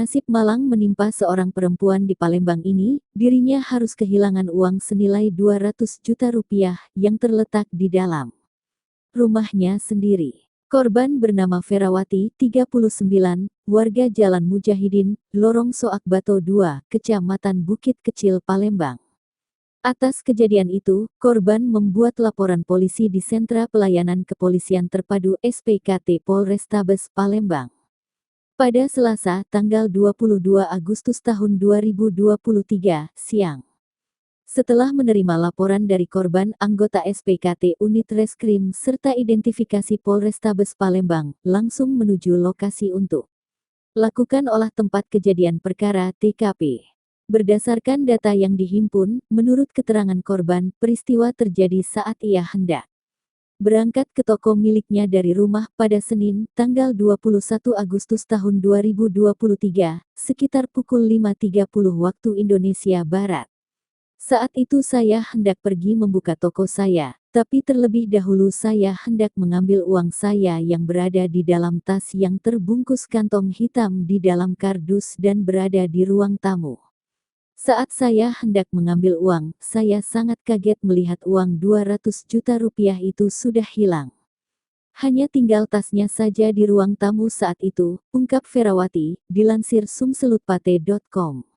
Nasib malang menimpa seorang perempuan di Palembang ini, dirinya harus kehilangan uang senilai 200 juta rupiah yang terletak di dalam rumahnya sendiri. Korban bernama Ferawati, 39, warga Jalan Mujahidin, Lorong Soak Bato 2, Kecamatan Bukit Kecil, Palembang. Atas kejadian itu, korban membuat laporan polisi di Sentra Pelayanan Kepolisian Terpadu SPKT Polrestabes Palembang. Pada Selasa, tanggal 22 Agustus tahun 2023, siang. Setelah menerima laporan dari korban, anggota SPKT Unit Reskrim serta identifikasi Polrestabes Palembang langsung menuju lokasi untuk lakukan olah tempat kejadian perkara (TKP). Berdasarkan data yang dihimpun, menurut keterangan korban, peristiwa terjadi saat ia hendak berangkat ke toko miliknya dari rumah pada Senin, tanggal 21 Agustus tahun 2023, sekitar pukul 5.30 waktu Indonesia Barat. Saat itu saya hendak pergi membuka toko saya, tapi terlebih dahulu saya hendak mengambil uang saya yang berada di dalam tas yang terbungkus kantong hitam di dalam kardus dan berada di ruang tamu. Saat saya hendak mengambil uang, saya sangat kaget melihat uang 200 juta rupiah itu sudah hilang. Hanya tinggal tasnya saja di ruang tamu saat itu, ungkap Ferawati, dilansir sumselutpate.com.